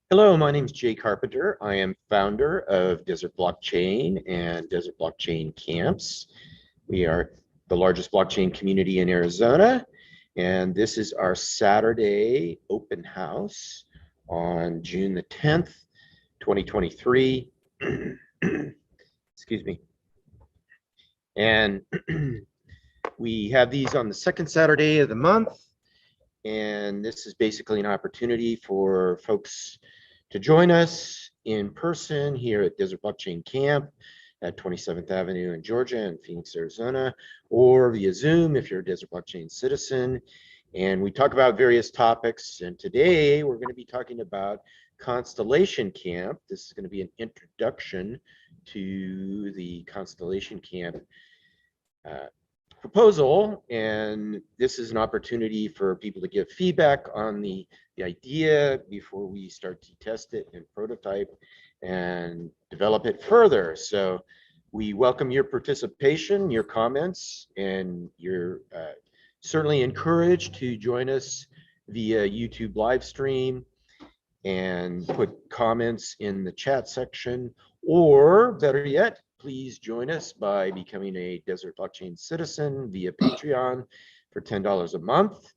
Hello, my name is Jay Carpenter. I am founder of Desert Blockchain and Desert Blockchain Camps. We are the largest blockchain community in Arizona, and this is our Saturday open house on June the 10th, 2023. Excuse me. And we have these on the second Saturday of the month, and this is basically an opportunity for folks to join us in person here at Desert Blockchain Camp at 27th Avenue in Georgia and Phoenix, Arizona, or via Zoom if you're a Desert Blockchain citizen. And we talk about various topics. And today we're going to be talking about Constellation Camp. This is going to be an introduction to the Constellation Camp proposal, and this is an opportunity for people to give feedback on the idea before we start to test it and prototype and develop it further. So we welcome your participation, your comments, and you're certainly encouraged to join us via YouTube live stream and put comments in the chat section, or better yet, please join us by becoming a Desert Blockchain citizen via Patreon for $10 a month,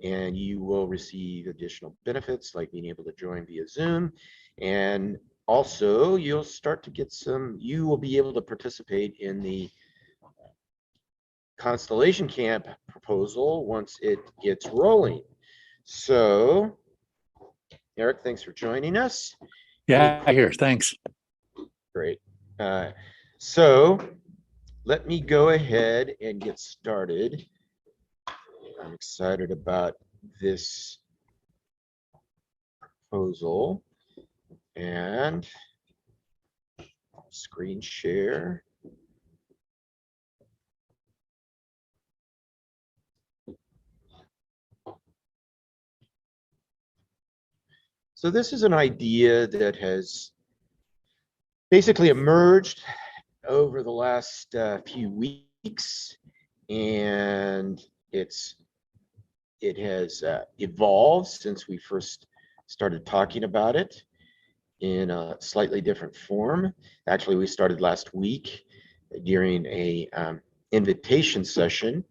and you will receive additional benefits like being able to join via Zoom. And also you'll start to get you will be able to participate in the Constellation Camp proposal once it gets rolling. So Eric, thanks for joining us. Yeah, here, thanks. Great. So let me go ahead and get started. I'm excited about this proposal, and screen share. So this is an idea that has basically emerged over the last few weeks, and it has evolved since we first started talking about it in a slightly different form. Actually, we started last week during a invitation session,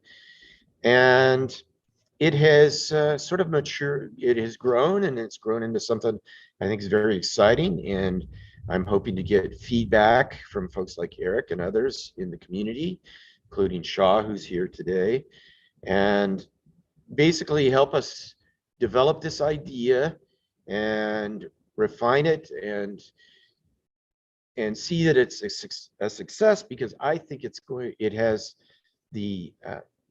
and it has sort of matured. It has grown, and it's grown into something I think is very exciting, and I'm hoping to get feedback from folks like Eric and others in the community, including Shaw, who's here today, and basically help us develop this idea and refine it and see that it's a success, because I think it has the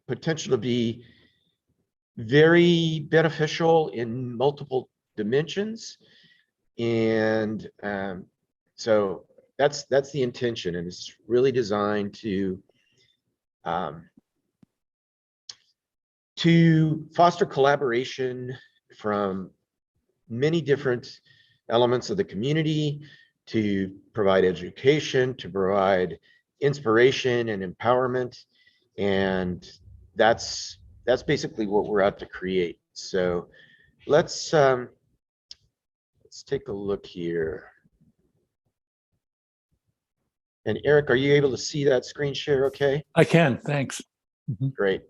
potential to be very beneficial in multiple dimensions. And so that's the intention, and it's really designed to foster collaboration from many different elements of the community, to provide education, to provide inspiration and empowerment, and that's basically what we're out to create. So let's take a look here. And Eric, are you able to see that screen share okay? I can, thanks. Great.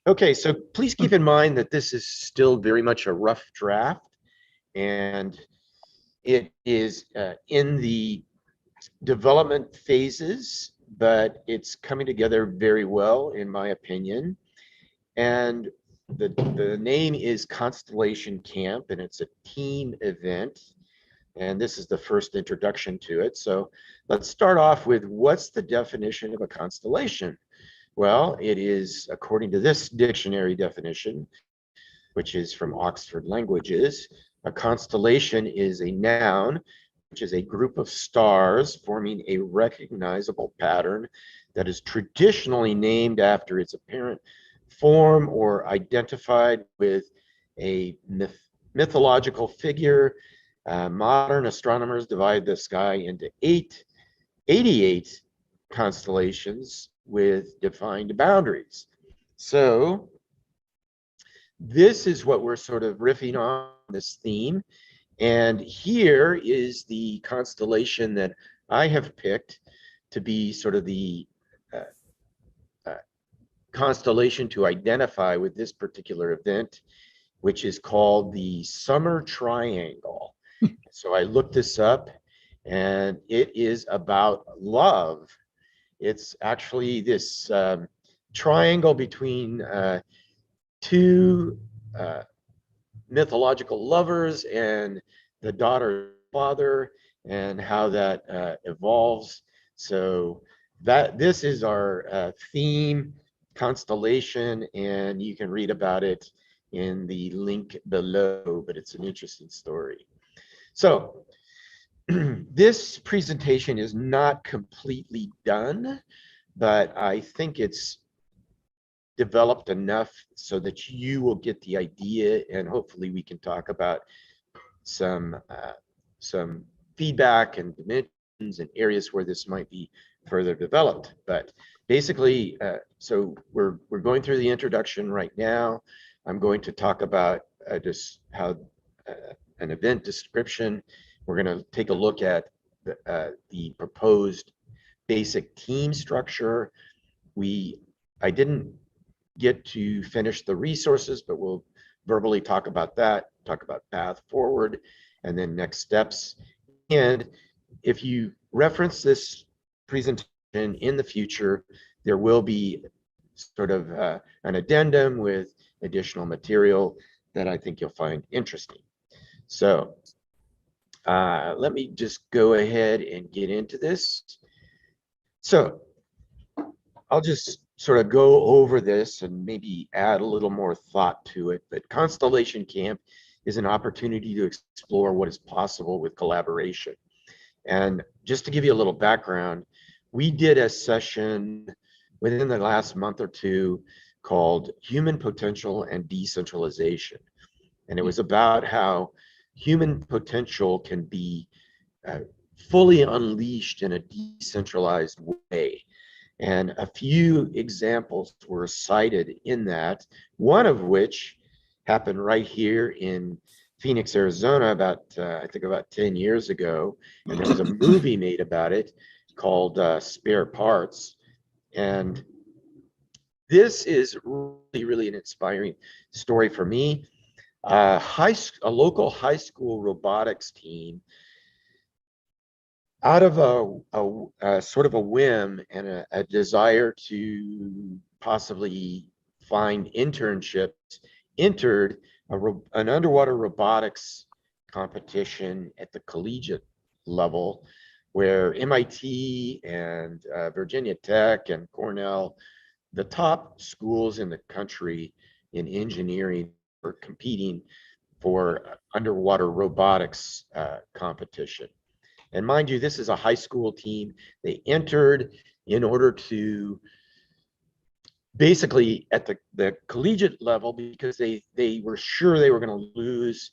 Okay, so please keep in mind that this is still very much a rough draft, and it is in the development phases, but it's coming together very well, in my opinion. And the name is Constellation Camp, and it's a team event, and this is the first introduction to it. So let's start off with, what's the definition of a constellation? Well, it is, according to this dictionary definition, which is from Oxford Languages, a constellation is a noun, which is a group of stars forming a recognizable pattern that is traditionally named after its apparent form or identified with a mythological figure. Modern astronomers divide the sky into 88 constellations with defined boundaries. So this is what we're sort of riffing on, this theme, And here is the constellation that I have picked to be sort of the uh, uh, constellation to identify with this particular event, which is called the Summer Triangle. So I looked this up, and it is about love. It's actually this triangle between two mythological lovers and the daughter father, and how that evolves. So that this is our theme constellation, and you can read about it in the link below, but it's an interesting story. So this presentation is not completely done, but I think it's developed enough so that you will get the idea, and hopefully we can talk about some feedback and dimensions and areas where this might be further developed. But basically, so we're going through the introduction right now. I'm going to talk about just how an event description. We're going to take a look at the proposed basic team structure. I didn't get to finish the resources, but we'll verbally talk about that, talk about path forward, and then next steps. And if you reference this presentation in the future, there will be sort of an addendum with additional material that I think you'll find interesting. So let me just go ahead and get into this. So I'll just sort of go over this and maybe add a little more thought to it. But Constellation Camp is an opportunity to explore what is possible with collaboration. And just to give you a little background, we did a session within the last month or two called Human Potential and Decentralization. And it was about how human potential can be fully unleashed in a decentralized way. And a few examples were cited in that, one of which happened right here in Phoenix, Arizona, about I think about 10 years ago. And there was a movie made about it called Spare Parts. And this is really, really an inspiring story for me. A local high school robotics team, out of a sort of a whim and a desire to possibly find internships, entered an underwater robotics competition at the collegiate level, where MIT and Virginia Tech and Cornell, the top schools in the country in engineering, were competing for underwater robotics competition. And mind you, this is a high school team. They entered in order to basically at the collegiate level, because they were sure they were going to lose,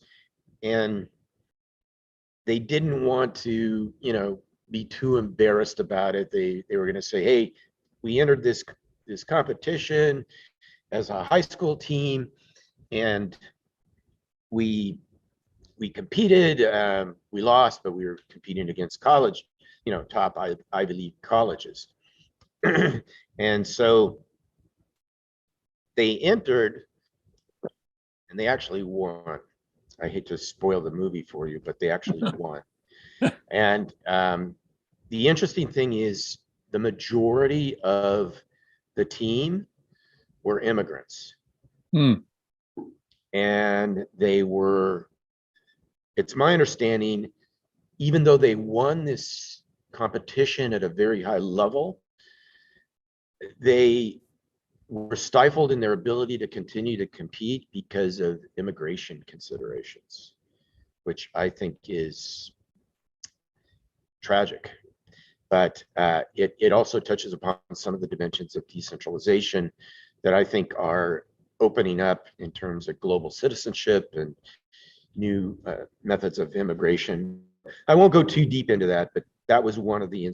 and they didn't want to, be too embarrassed about it. They were going to say, hey, we entered this competition as a high school team, and we competed, we lost, but we were competing against college, top Ivy League colleges. And so they entered and they actually won. I hate to spoil the movie for you, but they actually won. And the interesting thing is the majority of the team were immigrants. And they were, it's my understanding, even though they won this competition at a very high level, they were stifled in their ability to continue to compete because of immigration considerations, which I think is tragic. But it also touches upon some of the dimensions of decentralization that I think are opening up in terms of global citizenship and new methods of immigration. I won't go too deep into that, but that was one of the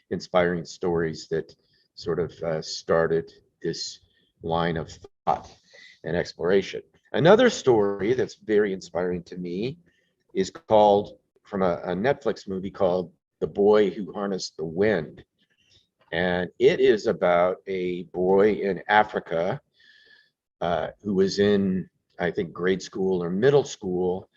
inspiring stories that sort of started this line of thought and exploration. Another story that's very inspiring to me is called, from a Netflix movie called The Boy Who Harnessed the Wind. And it is about a boy in Africa who was in, I think, grade school or middle school,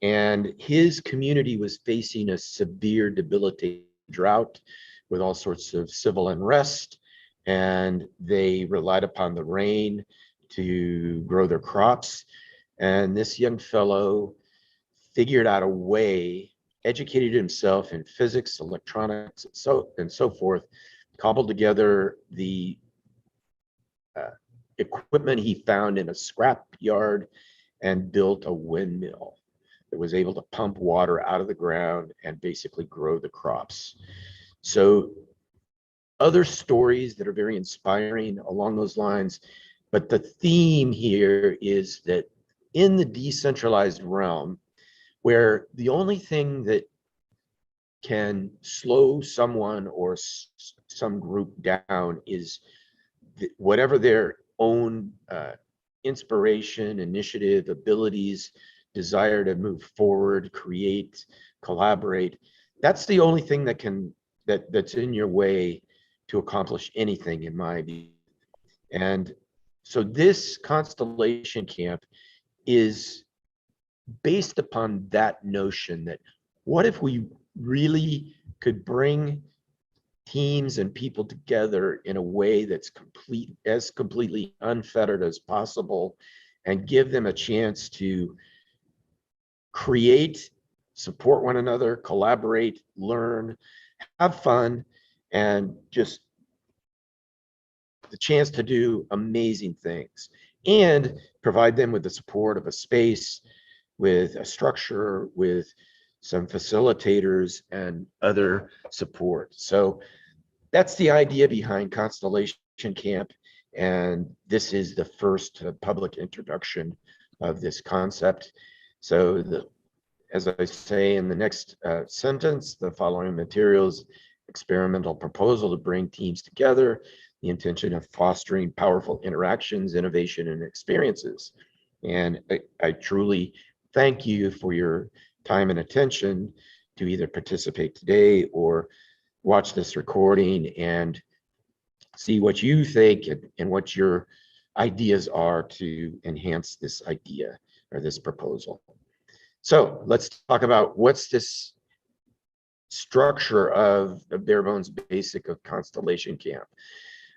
and his community was facing a severe, debilitating drought with all sorts of civil unrest, and they relied upon the rain to grow their crops. And this young fellow figured out a way, educated himself in physics, electronics, and so forth, cobbled together the equipment he found in a scrap yard and built a windmill that was able to pump water out of the ground and basically grow the crops. So other stories that are very inspiring along those lines, but the theme here is that in the decentralized realm, where the only thing that can slow someone or some group down is whatever their own inspiration, initiative, abilities, desire to move forward, create, collaborate. That's the only thing that's in your way to accomplish anything, in my view. And so this Constellation Camp is based upon that notion that what if we really could bring teams and people together in a way that's completely unfettered as possible, and give them a chance to create, support one another, collaborate, learn, have fun, and just the chance to do amazing things, and provide them with the support of a space, with a structure, with some facilitators and other support. So that's the idea behind Constellation Camp, and this is the first public introduction of this concept. So as I say in the next sentence, the following materials: experimental proposal to bring teams together, the intention of fostering powerful interactions, innovation, and experiences. And I truly thank you for your time and attention to either participate today or watch this recording and see what you think and what your ideas are to enhance this idea or this proposal. So let's talk about what's this structure of the bare bones basic of Constellation Camp.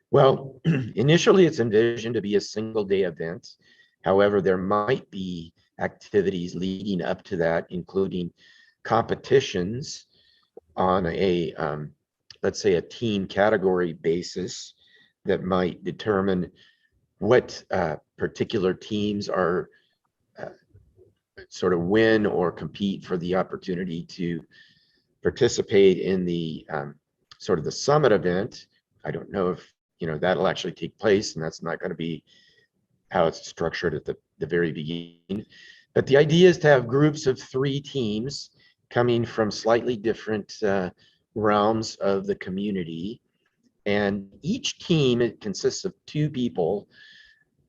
Well, initially it's envisioned to be a single day event. However, there might be activities leading up to that, including competitions on a, let's say, a team category basis that might determine what particular teams are sort of win or compete for the opportunity to participate in the sort of the summit event. I don't know if that'll actually take place, and that's not going to be how it's structured at the very beginning. But the idea is to have groups of 3 teams coming from slightly different realms of the community, and each team, it consists of 2 people.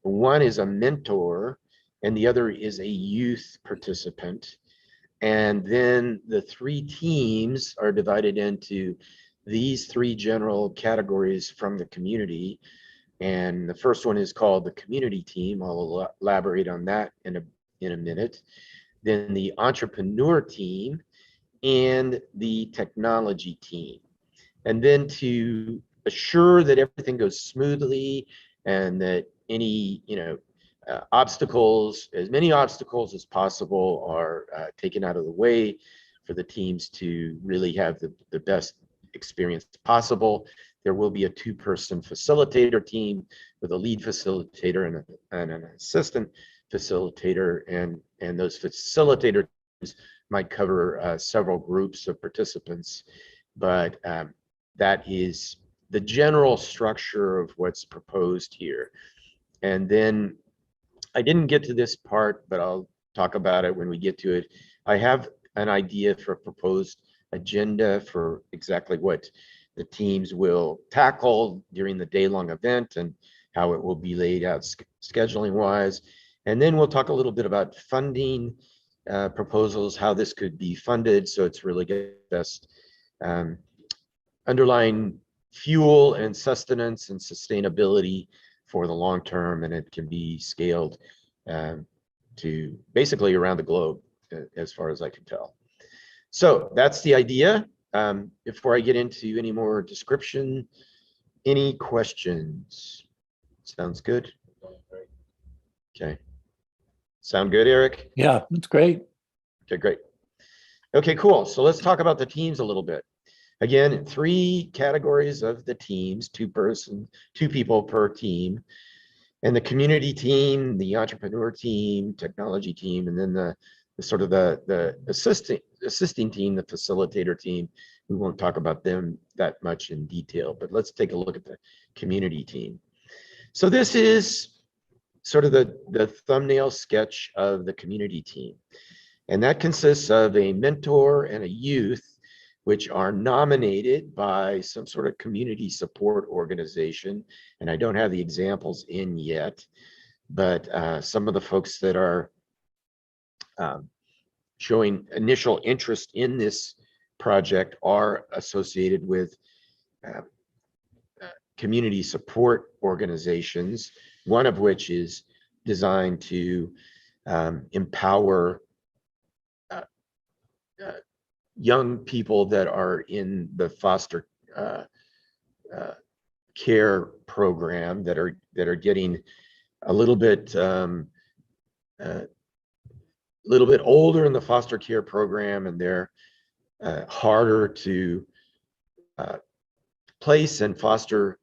One is a mentor and the other is a youth participant. And then the 3 teams are divided into these 3 general categories from the community. And the first one is called the community team. I'll elaborate on that in a minute. Then the entrepreneur team and the technology team. And then to assure that everything goes smoothly and that any obstacles, as many obstacles as possible, are taken out of the way for the teams to really have the best experience possible. There will be a 2-person facilitator team with a lead facilitator and an assistant facilitator, and those facilitator teams might cover several groups of participants, but that is the general structure of what's proposed here. And then I didn't get to this part, but I'll talk about it when we get to it. I have an idea for a proposed agenda for exactly what the teams will tackle during the day-long event and how it will be laid out scheduling wise. And then we'll talk a little bit about funding, proposals, how this could be funded. So it's really get best underlying fuel and sustenance and sustainability for the long term, and it can be scaled to basically around the globe, as far as I can tell. So that's the idea. Before I get into any more description, any questions? Sounds good. Okay. Sound good, Eric? Yeah, that's great. Okay, great. Okay, cool. So let's talk about the teams a little bit. Again, 3 categories of the teams, 2 people per team, and the community team, the entrepreneur team, technology team, and then the sort of the assisting team, the facilitator team. We won't talk about them that much in detail, but let's take a look at the community team. So this is sort of the thumbnail sketch of the community team. And that consists of a mentor and a youth, which are nominated by some sort of community support organization. And I don't have the examples in yet, but some of the folks that are showing initial interest in this project are associated with community support organizations, one of which is designed to empower young people that are in the foster care program that are getting a little bit older in the foster care program, and they're harder to place in foster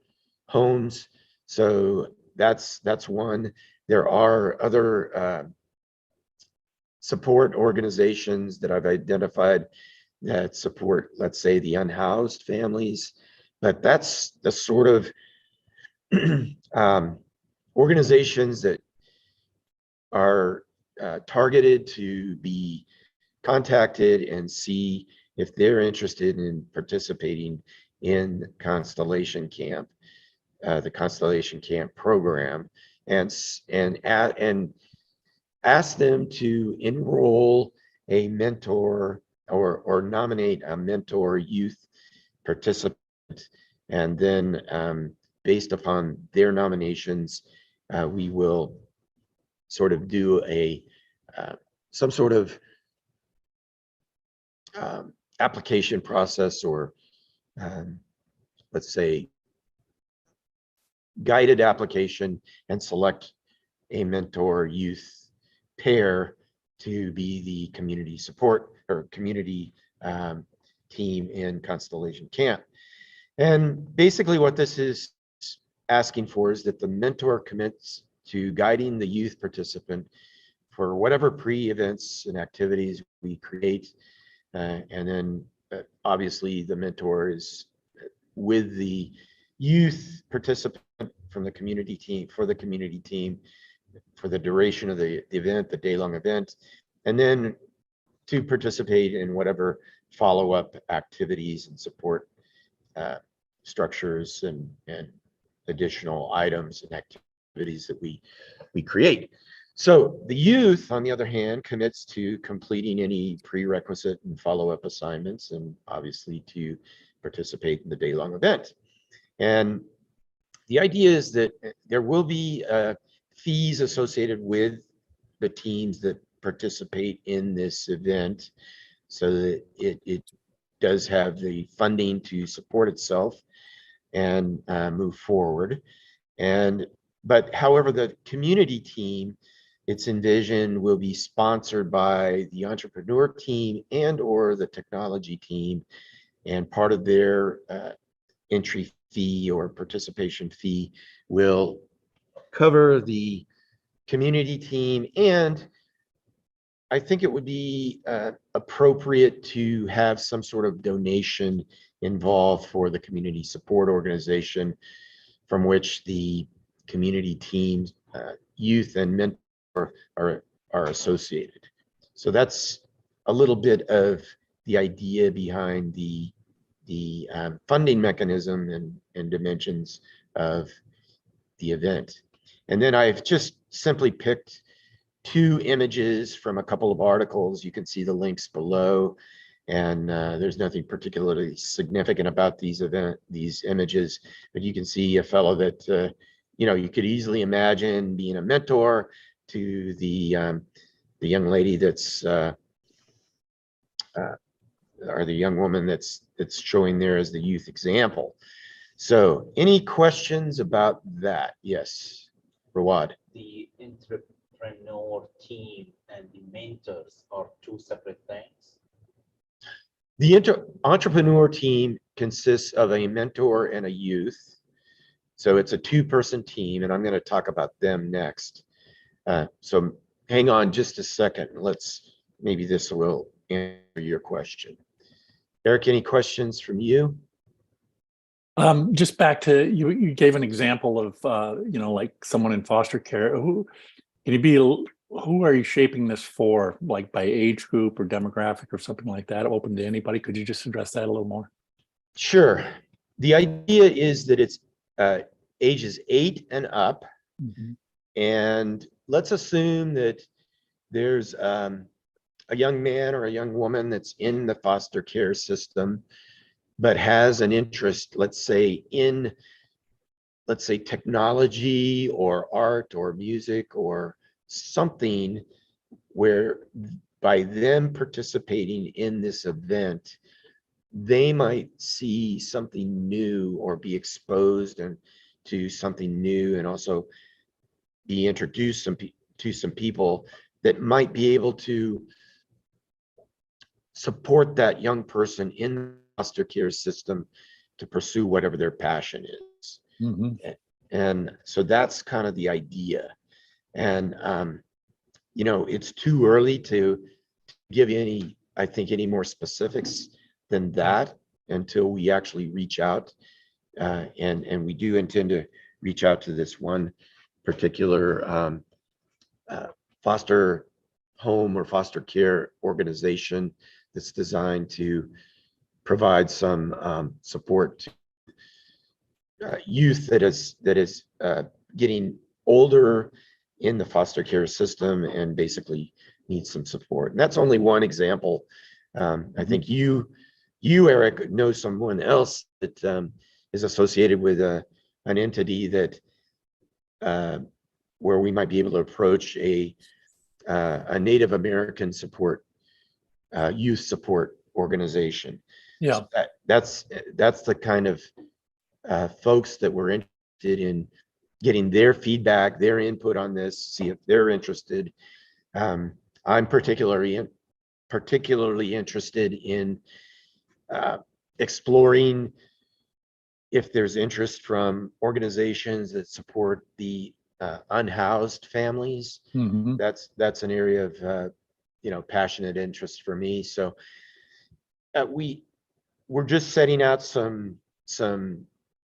homes. So that's one. There are other support organizations that I've identified that support, let's say, the unhoused families, but that's the sort of organizations that are targeted to be contacted and see if they're interested in participating in Constellation Camp, the Constellation Camp program, and ask them to enroll a mentor or nominate a mentor youth participant, and then based upon their nominations, we will sort of do a some sort of application process, or let's say guided application, and select a mentor youth pair to be the community support or community team in Constellation Camp. And basically what this is asking for is that the mentor commits to guiding the youth participant for whatever pre-events and activities we create. And then obviously the mentor is with the youth participant from the community team, for the community team, for the duration of the event, the day-long event, and then to participate in whatever follow-up activities and support structures and additional items and activities that we create. So the youth, on the other hand, commits to completing any prerequisite and follow-up assignments, and obviously to participate in the day-long event. And the idea is that there will be fees associated with the teams that participate in this event, so that it does have the funding to support itself and move forward. But however, the community team, it's envisioned, will be sponsored by the entrepreneur team and or the technology team, and part of their entry fee or participation fee will cover the community team. And I think it would be appropriate to have some sort of donation involved for the community support organization, from which the community teams, youth and mentor are associated. So that's a little bit of the idea behind the funding mechanism and dimensions of the event. And then I've just simply picked two images from a couple of articles. You can see the links below, and there's nothing particularly significant about these images, but you can see a fellow that you could easily imagine being a mentor to the young lady that's or the young woman that's showing there as the youth example. So any questions about that? Yes, Rawad. The entrepreneur team and the mentors are two separate things. The entrepreneur team consists of a mentor and a youth. So it's a two-person team, and I'm going to talk about them next. So hang on just a second. Maybe this will answer your question. Eric, any questions from you? Just back to you gave an example of like someone in foster care. Who are you shaping this for, like by age group or demographic or something like that, open to anybody? Could you just address that a little more? Sure. The idea is that it's ages 8 and up. Mm-hmm. And let's assume that there's a young man or a young woman that's in the foster care system, but has an interest, let's say technology or art or music or something, where by them participating in this event, they might see something new or be exposed to something new, and also be introduced to some people that might be able to support that young person in the foster care system to pursue whatever their passion is. Mm-hmm. And so that's kind of the idea. And it's too early to give you any more specifics than that until we actually reach out. And we do intend to reach out to this one particular foster home or foster care organization that's designed to provide some support to youth that is getting older in the foster care system and basically needs some support. And that's only one example. I think you Eric know someone else that is associated with an entity that where we might be able to approach a Native American youth support organization. Yeah. So that's the kind of folks that we're interested in getting their feedback, their input on this, see if they're interested. I'm particularly interested in exploring if there's interest from organizations that support the unhoused families. Mm-hmm. That's an area of passionate interest for me. So we're just setting out some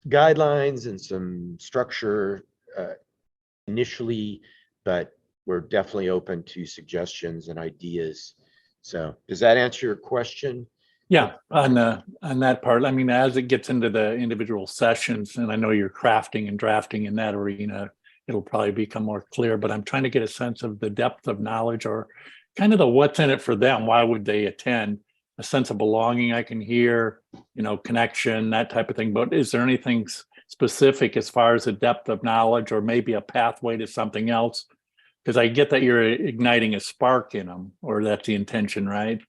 guidelines and some structure initially, but we're definitely open to suggestions and ideas. So does that answer your question? Yeah, on that part. I mean, as it gets into the individual sessions, and I know you're crafting and drafting in that arena, it'll probably become more clear, but I'm trying to get a sense of the depth of knowledge, or kind of the what's in it for them. Why would they attend? A sense of belonging I can hear, connection, that type of thing. But is there anything specific as far as the depth of knowledge, or maybe a pathway to something else? Because I get that you're igniting a spark in them, or that's the intention, right?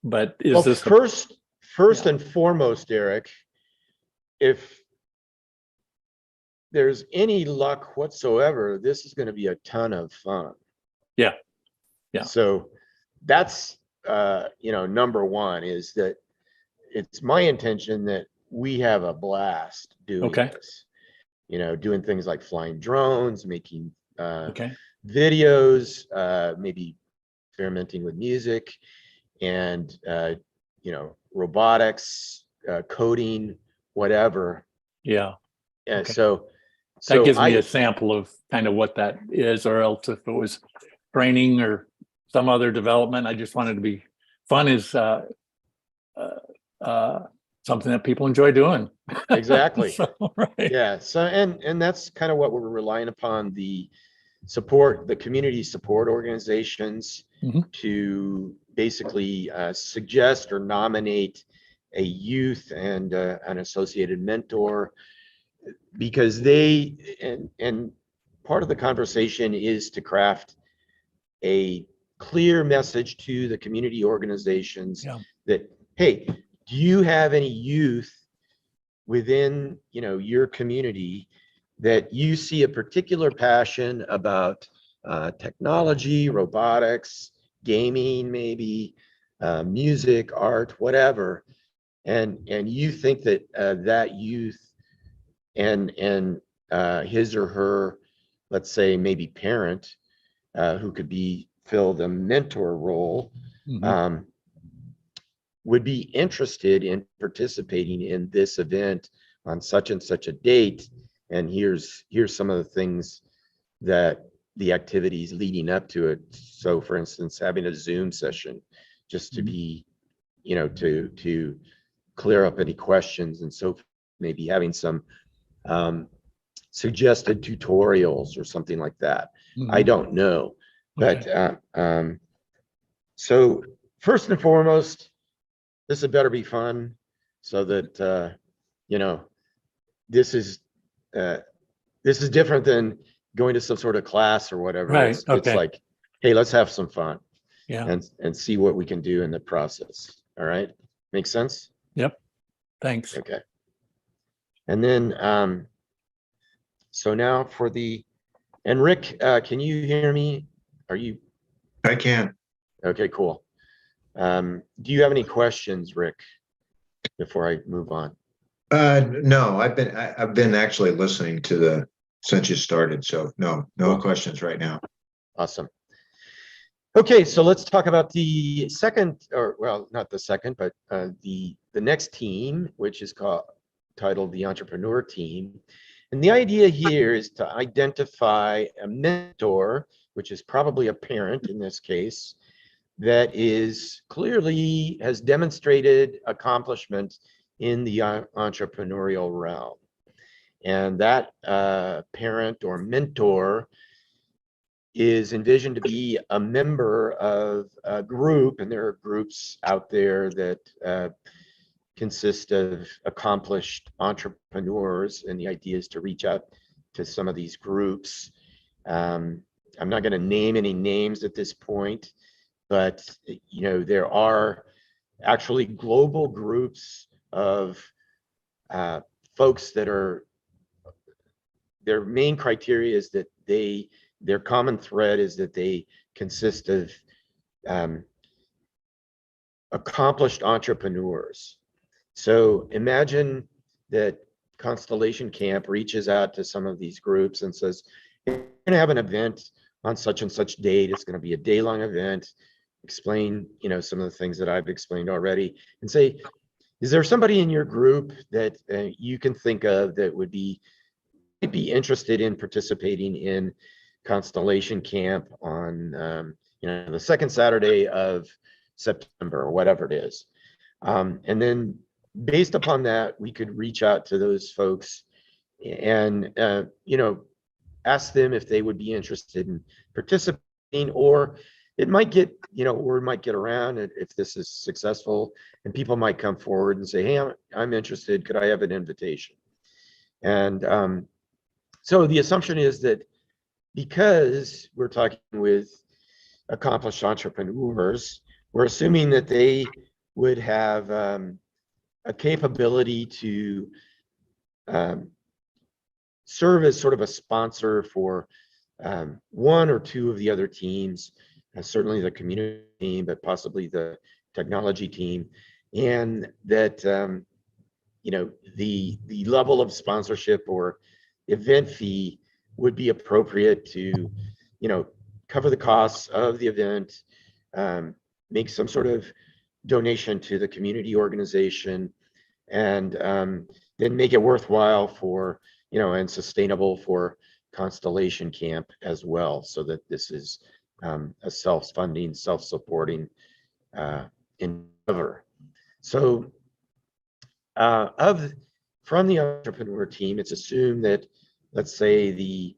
But is this first and foremost, Eric, if there's any luck whatsoever, this is going to be a ton of fun. Yeah. So that's number one, is that it's my intention that we have a blast doing this. Doing things like flying drones, making videos, maybe experimenting with music, and robotics, coding, whatever. Yeah. So that gives me a sample of kind of what that is, or else if it was training or some other development, I just wanted to be fun is something that people enjoy doing. Exactly. So, right. Yeah. So and that's kind of what we're relying upon the support the community support organizations Mhm. to basically suggest or nominate a youth and an associated mentor, because they and part of the conversation is to craft a clear message to the community organizations Yeah. that, hey, do you have any youth within, you know, your community that you see a particular passion about technology, robotics, gaming, maybe music, art, whatever, and you think that that youth and his or her, let's say maybe parent, who could be fill the mentor role, Mhm. would be interested in participating in this event on such and such a date. And here's some of the things that the activities leading up to it. So for instance, having a Zoom session just to Mhm. be, you know, to clear up any questions, and so maybe having some suggested tutorials or something like that. I Mhm. don't know, but Okay. so first and foremost, this had better be fun, so that you know, this is uh, this is different than going to some sort of class or whatever. Right. It's Okay. like, hey, let's have some fun Yeah. and see what we can do in the process. All right, makes sense. Yep. Thanks. Okay, and then so now for the, and Rick, can you hear me? Are you I can. okay? Cool. Do you have any questions, Rick, before I move on? No, I've been actually listening to the since you started, so no Cool. questions right now. Awesome. Okay, so let's talk about the second, or well, not the second, but the next team, which is titled the Entrepreneur Team. And the idea here is to identify a mentor, which is probably a parent in this case, that is clearly has demonstrated accomplishment in the entrepreneurial realm. And that parent or mentor is envisioned to be a member of a group, and there are groups out there that consist of accomplished entrepreneurs, and the idea is to reach out to some of these groups. I'm not going to name any names at this point, but you know, there are actually global groups of folks that are, their main criteria is that their common thread is that they consist of accomplished entrepreneurs. So imagine that Constellation Camp reaches out to some of these groups and says, we're going to have an event on such and such date. It's going to be a day-long event. Explain, you know, some of the things that I've explained already, and say, is there somebody in your group that you can think of that might be interested in participating in Constellation Camp on you know, the second Saturday of September or whatever it is, and then based upon that, we could reach out to those folks and you know, ask them if they would be interested in participating, or it might get, you know, word might get around if this is successful, and people might come forward and say, hey, I'm interested, could I have an invitation? And so the assumption is that because we're talking with accomplished entrepreneurs, we're assuming that they would have a capability to serve as sort of a sponsor for one or two of the other teams, certainly the community team, but possibly the technology team, and that you know, the level of sponsorship or event fee would be appropriate to, you know, cover the costs of the event, make some sort of donation to the community organization, and then make it worthwhile for, you know, and sustainable for Constellation Camp as well, so that this is a self-funding, self-supporting endeavor. So from the entrepreneur team, it's assumed that, let's say, the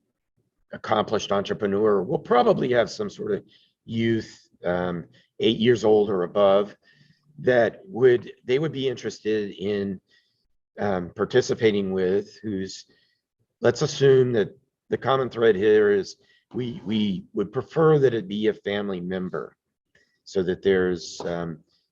accomplished entrepreneur will probably have some sort of youth, 8 years old or above, that they would be interested in participating with, who's, let's assume that the common thread here is we would prefer that it be a family member, so that there's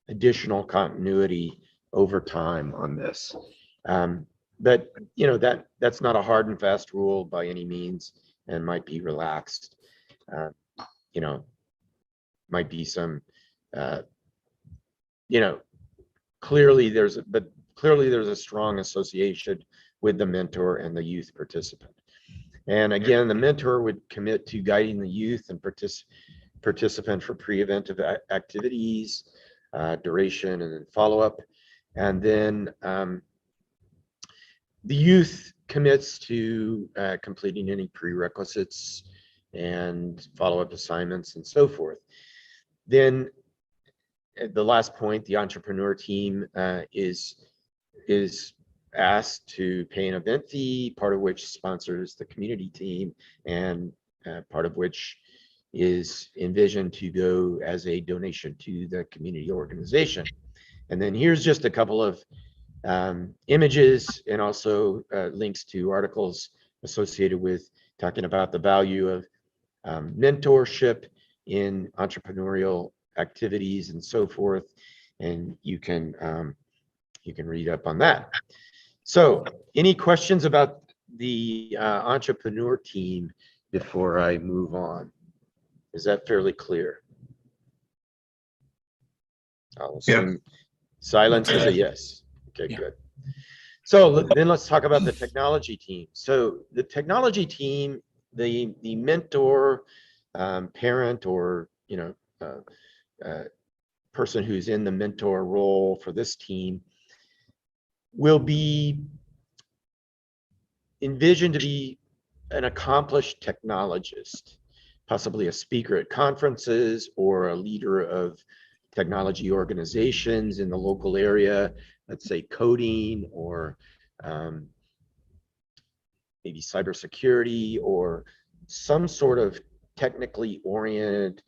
additional continuity over time on this. But you know, that's not a hard and fast rule by any means, and might be relaxed. You know, might be some, you know, clearly there's a strong association with the mentor and the youth participant. And again, the mentor would commit to guiding the youth and participant for pre-event activities, duration, and then follow-up. And then the youth commits to completing any prerequisites and follow-up assignments and so forth. Then at the last point, the entrepreneur team is asked to pay an event fee, part of which sponsors the community team, and part of which is envisioned to go as a donation to the community organization. And then here's just a couple of images and also links to articles associated with talking about the value of mentorship in entrepreneurial activities and so forth. And you can read up on that. So any questions about the entrepreneur team before I move on? Is that fairly clear? I'll assume silence is a yes. Okay, good. So then let's talk about the technology team. So the technology team, the mentor, parent, or person who's in the mentor role for this team will be envisioned to be an accomplished technologist, possibly a speaker at conferences or a leader of technology organizations in the local area, let's say coding or maybe cybersecurity or some sort of technically oriented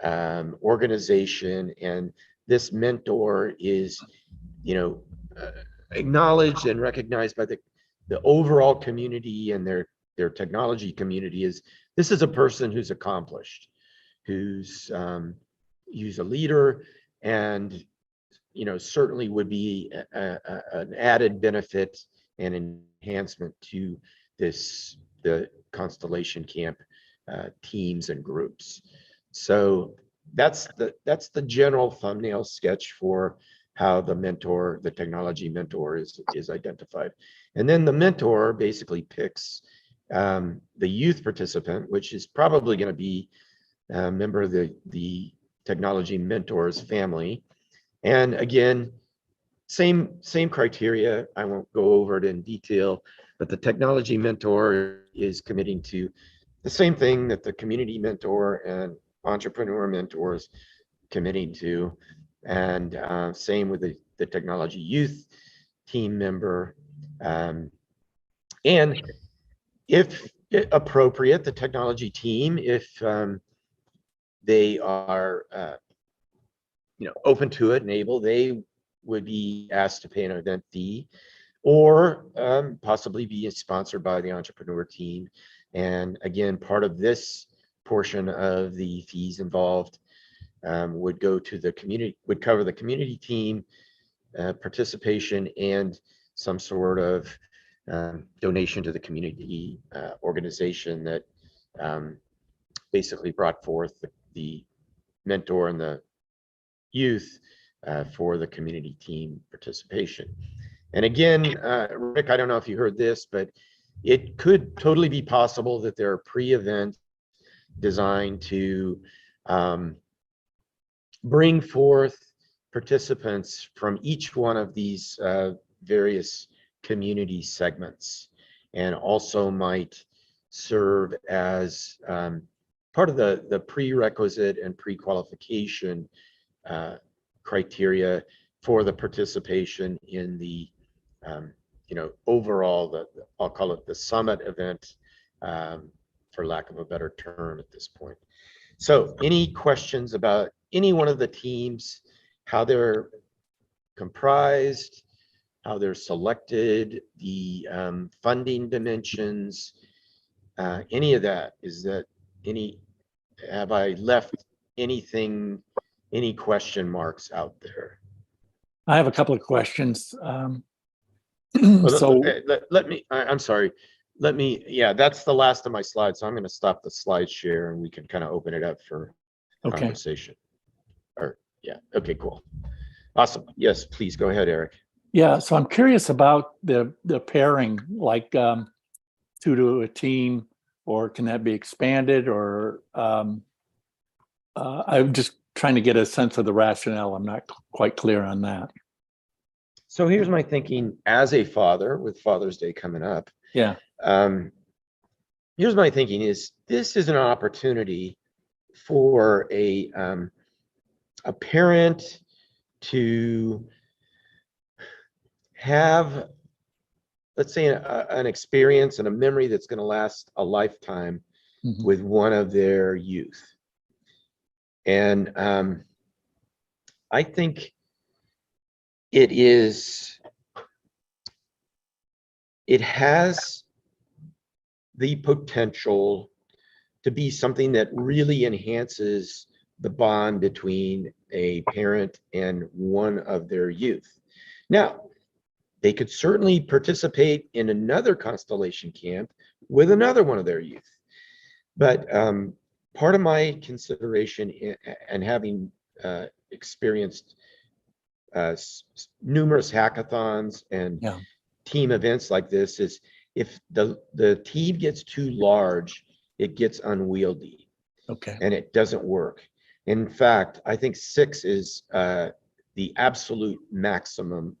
organization. And this mentor is, acknowledged and recognized by the overall community and their technology community is, this is a person who's accomplished, who's a leader, and certainly would be an added benefit and enhancement to the Constellation Camp teams and groups. So that's the general thumbnail sketch for how the technology mentor is identified. And then the mentor basically picks the youth participant, which is probably going to be a member of the technology mentor's family. And again, same criteria. I won't go over it in detail, but the technology mentor is committing to the same thing that the community mentor and entrepreneur mentors committing to. And same with the technology youth team member. And if appropriate, the technology team, if they are open to it and able, they would be asked to pay an event fee, or possibly be sponsored by the entrepreneur team. And again, part of this portion of the fees involved would go to the community, would cover the community team participation and some sort of donation to the community organization that basically brought forth the mentor and the youth for the community team participation. And again, Rick, I don't know if you heard this, but it could totally be possible that there are pre-events designed to bring forth participants from each one of these various community segments, and also might serve as part of the prerequisite and pre-qualification criteria for the participation in the overall, I'll call it the summit event for lack of a better term at this point. So any questions about any one of the teams, how they're comprised, how they're selected, the funding dimensions, any of that? Have I left anything, any question marks out there? I have a couple of questions. Well, So, I'm sorry. Yeah, that's the last of my slides. So I'm going to stop the slide share and we can kind of open it up for okay. conversation. Or yeah, okay, cool. Awesome. Yes, please go ahead, Eric. Yeah, so I'm curious about the pairing, like two to a team, or can that be expanded? Or I'm just trying to get a sense of the rationale. I'm not quite clear on that. So here's my thinking as a father, with Father's Day coming up. Yeah. Here's my thinking is this is an opportunity for a parent to have, let's say, an experience and a memory that's going to last a lifetime with one of their youth. And I think it has the potential to be something that really enhances the bond between a parent and one of their youth. Now, they could certainly participate in another Constellation camp with another one of their youth. But part of my consideration and having experienced numerous hackathons and team events like this is if the team gets too large, it gets unwieldy. Okay. And it doesn't work. In fact, I think 6 is the absolute maximum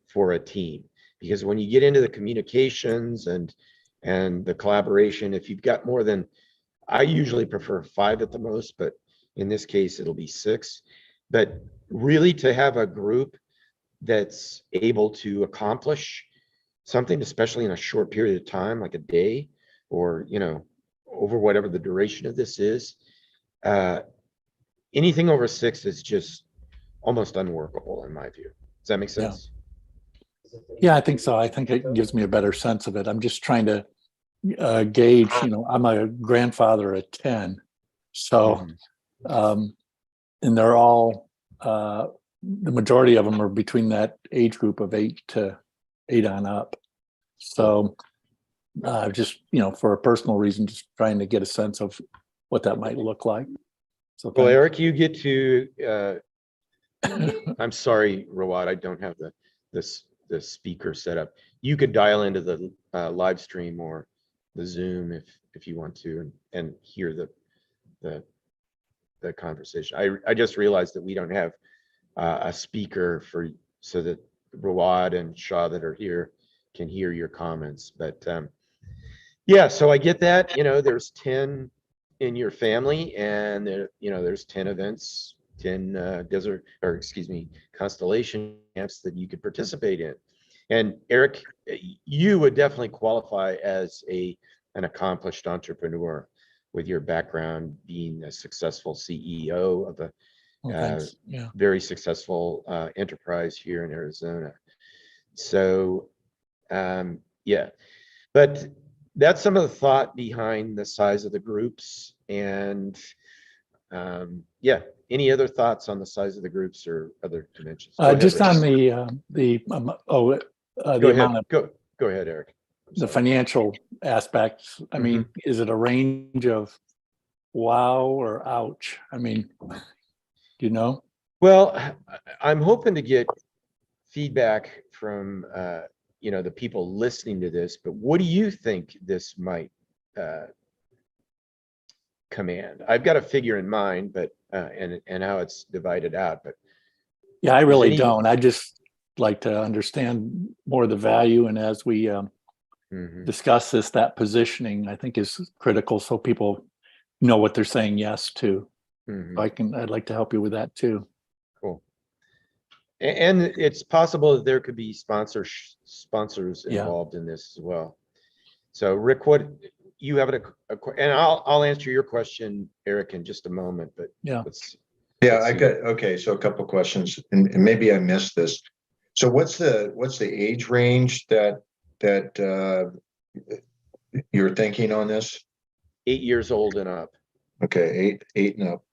for a team, because when you get into the communications and the collaboration, if you've got more than, I usually prefer 5 at the most, but in this case it'll be 6. But really, to have a group that's able to accomplish something, especially in a short period of time, like a day, or over whatever the duration of this is, anything over 6 is just almost unworkable in my view. Does that make sense? Yeah, I think so. I think it gives me a better sense of it. I'm just trying to gauge, I'm a grandfather at 10. So, and they're all, the majority of them are between that age group of 8 on up. So just, for a personal reason, just trying to get a sense of what that might look like. So, well, Eric, you get to, I'm sorry, Rawad, I don't have the speaker set up. You could dial into the live stream or the Zoom if you want to and hear the conversation. I just realized that we don't have a speaker so that Rawad and Shah that are here can hear your comments. But yeah, so I get that. There's 10 in your family, and there's 10 events, 10 Constellation camps that you could participate in. And Eric, you would definitely qualify as an accomplished entrepreneur with your background being a successful CEO of a very successful enterprise here in Arizona. So yeah, but that's some of the thought behind the size of the groups. And yeah, any other thoughts on the size of the groups or other dimensions? Just on the amount of, go ahead, Eric. The financial aspects. I mean, is it a range of wow or ouch? I mean, do you know? Well, I'm hoping to get feedback from the people listening to this, but what do you think this might command? I've got a figure in mind, but and how it's divided out, but yeah, I really don't. I just like to understand more of the value, and as we discuss this, that positioning I think is critical, so people know what they're saying yes to. I'd like to help you with that too. Cool. And it's possible that there could be sponsors involved in this as well. So Rick, you have and I'll answer your question, Eric, in just a moment, but Yeah. Yeah, let's I see. got, okay, so a couple of questions, and maybe I missed this. So what's the age range that you're thinking on this? 8 years old and up. Okay, eight and up.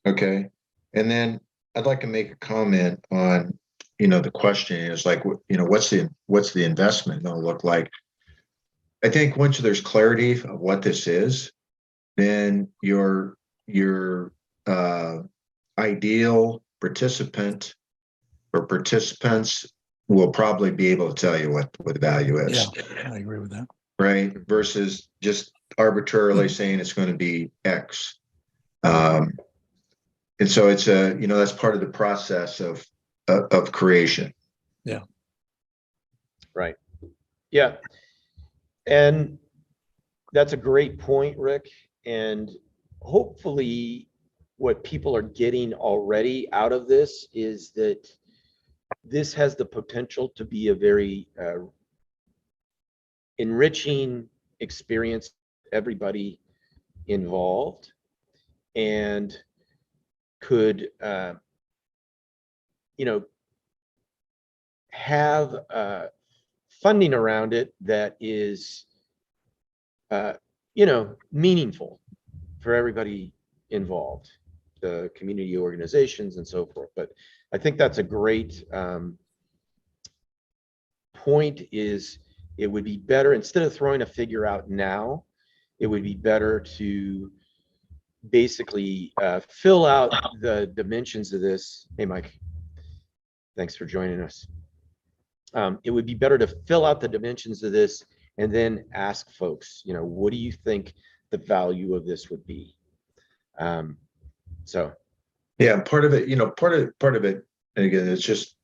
Okay. And then I'd like to make a comment on, the question is like, what's the investment gonna look like? I think once there's clarity of what this is, then your ideal participant or participants will probably be able to tell you what the value is. Yeah, I agree with that. Right? Versus just arbitrarily saying it's going to be X. And so it's that's part of the process of creation. Yeah. Right. Yeah. And that's a great point, Rick. And hopefully what people are getting already out of this is that this has the potential to be a very enriching experience for everybody involved, and could have funding around it that is meaningful for everybody involved, the community organizations and so forth. But I think that's a great point. Is it would be better, instead of throwing a figure out now, it would be better to basically fill out the dimensions of this. Hey, Mike, thanks for joining us. It would be better to fill out the dimensions of this and then ask folks, what do you think the value of this would be? So. Yeah, part of it, and again, it's just,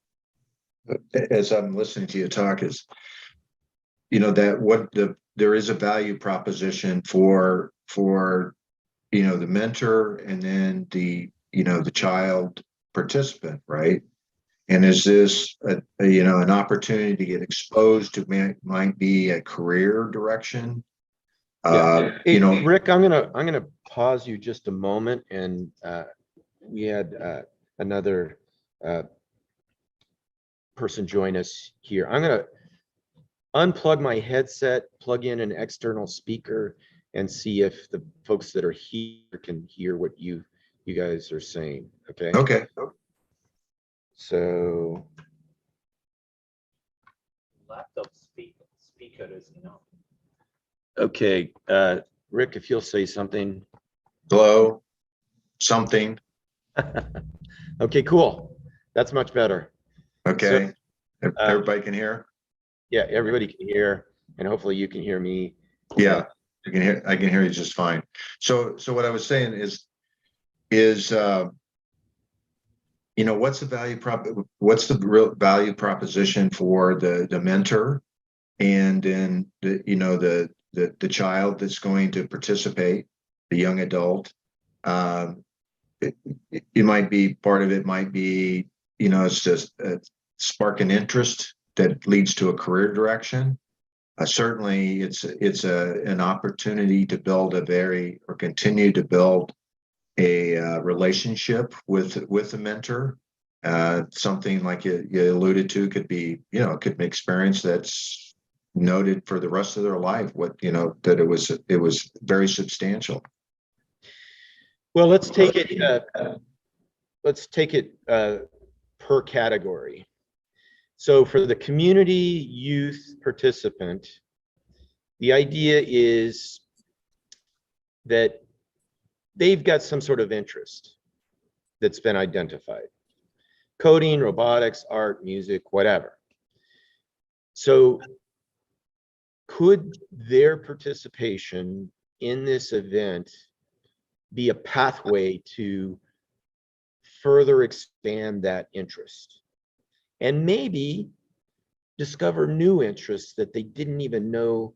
as I'm listening to you talk, is, that there is a value proposition for the mentor, and then the child participant, right? And is this an opportunity to get exposed to might be a career direction? Yeah. Hey, Rick, I'm gonna pause you just a moment, and we had another person join us here. I'm gonna unplug my headset, plug in an external speaker, and see if the folks that are here can hear what you guys are saying. Okay. Okay. So. Laptop speaker is enough. Okay, Rick, if you'll say something. Hello. Something. Okay, cool. That's much better. Okay. So, everybody can hear? Yeah, everybody can hear, and hopefully you can hear me. Yeah, I can hear you just fine. So what I was saying is what's the real value proposition for the mentor, and then the child that's going to participate, the young adult. It might be, part of it might be, it's just spark an interest that leads to a career direction. Certainly it's an opportunity to continue to build a relationship with a mentor. Something like you alluded to could be, could be experience that's noted for the rest of their life. That it was very substantial. Well, let's take it per category. So for the community youth participant, the idea is that they've got some sort of interest that's been identified. Coding, robotics, art, music, whatever. So could their participation in this event be a pathway to further expand that interest, and maybe discover new interests that they didn't even know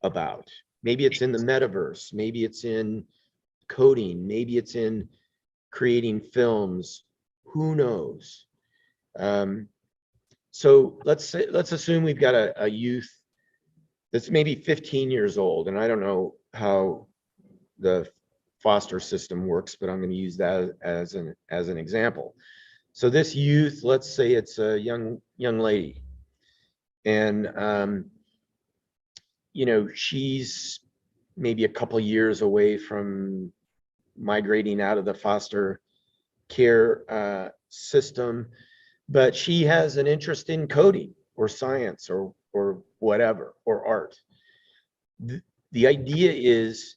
about? Maybe it's in the metaverse, maybe it's in coding, maybe it's in creating films, who knows? So let's assume we've got a youth that's maybe 15 years old, and I don't know how the foster system works, but I'm going to use that as an example. So this youth, let's say it's a young lady, and you know, she's maybe a couple years away from migrating out of the foster care system, but she has an interest in coding or science or whatever, or art. The idea is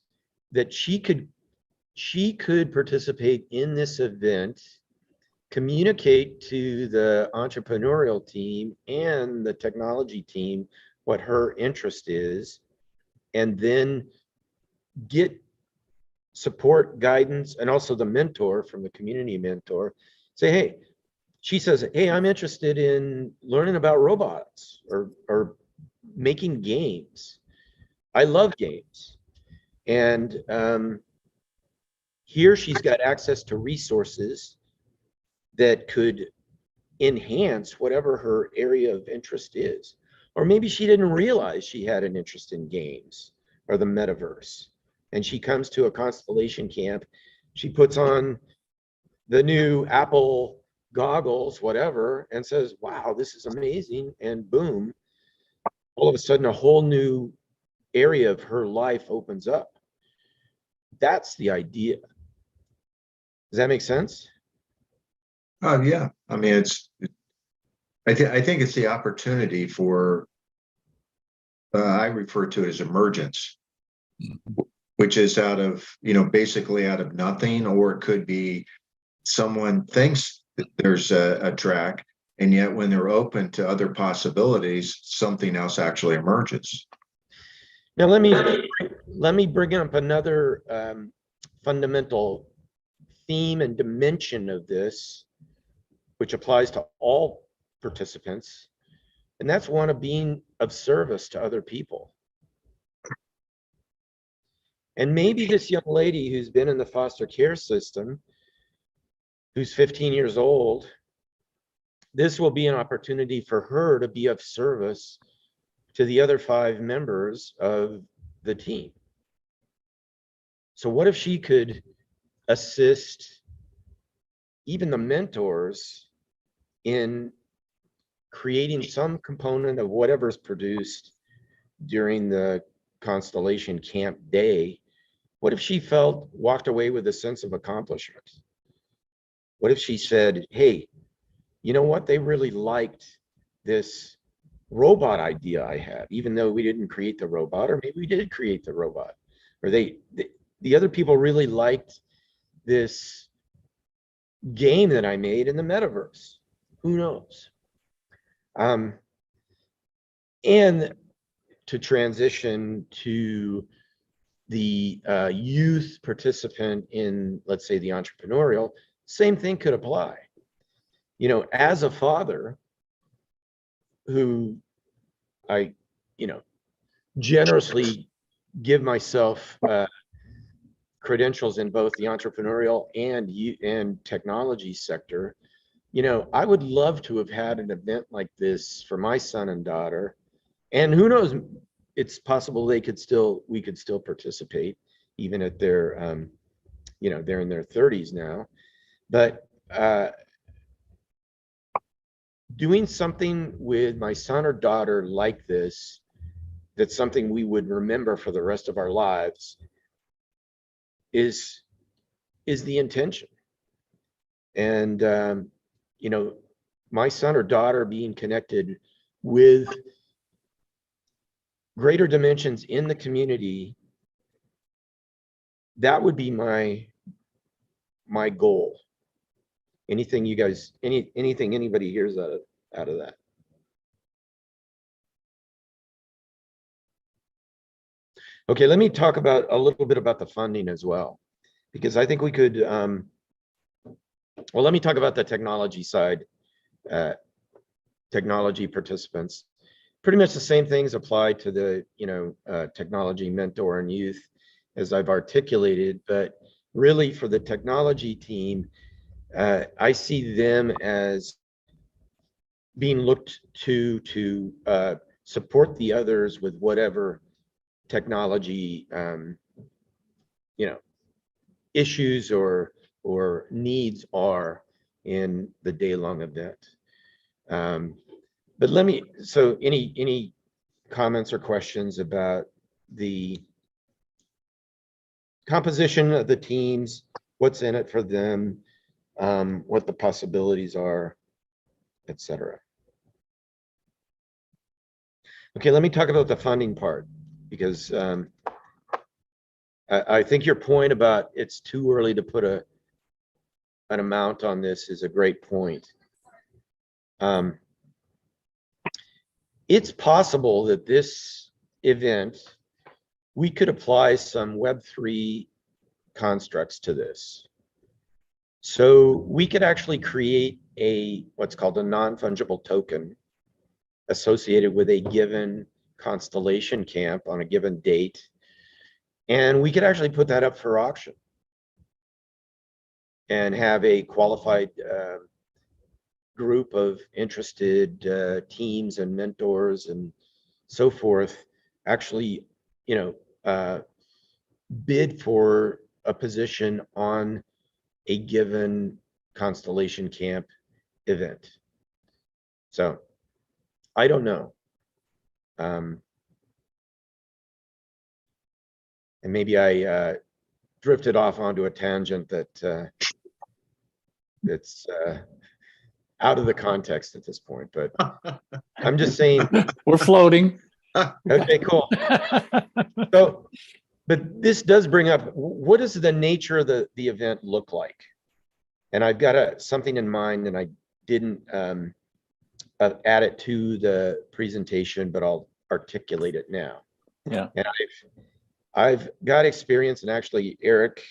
that she could participate in this event, communicate to the entrepreneurial team and the technology team what her interest is, and then get support, guidance, and also the mentor from the community mentor. Say, hey, she says, hey, I'm interested in learning about robots or making games. I love games. And here she's got access to resources that could enhance whatever her area of interest is. Or maybe she didn't realize she had an interest in games or the metaverse. And she comes to a Constellation camp, she puts on the new Apple goggles, whatever, and says, wow, this is amazing. And boom, all of a sudden a whole new area of her life opens up. That's the idea. Does that make sense? Yeah, I mean, I think it's the opportunity for, I refer to it as emergence, which is out of, you know, basically out of nothing, or it could be someone thinks that there's a track, and yet when they're open to other possibilities, something else actually emerges. Now let me bring up another fundamental theme and dimension of this, which applies to all participants, and that's one of being of service to other people. And maybe this young lady who's been in the foster care system, who's 15 years old, this will be an opportunity for her to be of service to the other 5 members of the team. So what if she could assist even the mentors in creating some component of whatever's produced during the Constellation camp day? What if she walked away with a sense of accomplishment? What if she said, hey, you know what? They really liked this robot idea I had, even though we didn't create the robot, or maybe we did create the robot, or the other people really liked this game that I made in the metaverse. Who knows? And to transition to the youth participant in, let's say, the entrepreneurial, same thing could apply. You know, as a father who I, you know, generously give myself credentials in both the entrepreneurial and technology sector, you know, I would love to have had an event like this for my son and daughter. And who knows, it's possible we could still participate even at their, you know, they're in their 30s now. But doing something with my son or daughter like this, that's something we would remember for the rest of our lives, is the intention. And you know, my son or daughter being connected with greater dimensions in the community, that would be my goal. Anything you guys, anything anybody hears out of that? Okay, let me talk about a little bit about the funding as well, because I think we could, well, let me talk about the technology side, technology participants. Pretty much the same things apply to the, you know, technology mentor and youth as I've articulated, but really for the technology team, I see them as being looked to support the others with whatever technology, issues or needs are in the day-long event. But so any comments or questions about the composition of the teams, what's in it for them, what the possibilities are, etc. Okay, let me talk about the funding part, because I think your point about it's too early to put an amount on this is a great point. It's possible that this event, we could apply some Web3 constructs to this. So we could actually create what's called a non-fungible token associated with a given Constellation camp on a given date. And we could actually put that up for auction and have a qualified group of interested teams and mentors and so forth actually, bid for a position on a given Constellation camp event. So I don't know. And maybe I drifted off onto a tangent that's out of the context at this point, but I'm just saying. We're floating. Okay, cool. So, but this does bring up, what does the nature of the event look like? And I've got something in mind, and I didn't add it to the presentation, but I'll articulate it now. Yeah. And I've got experience, and actually Eric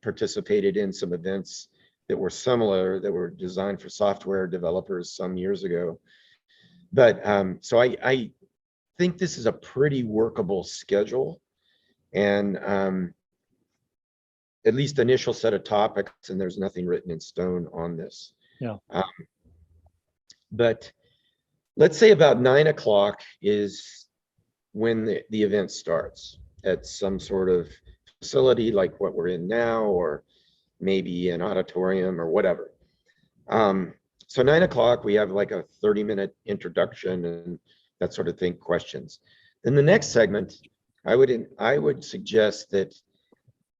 participated in some events that were similar, that were designed for software developers some years ago. But so I think this is a pretty workable schedule, and at least initial set of topics, and there's nothing written in stone on this. Yeah. But let's say about 9 o'clock is when the event starts at some sort of facility like what we're in now, or maybe an auditorium or whatever. So 9 o'clock, we have like a 30-minute introduction and that sort of thing, questions. Then the next segment, I would suggest that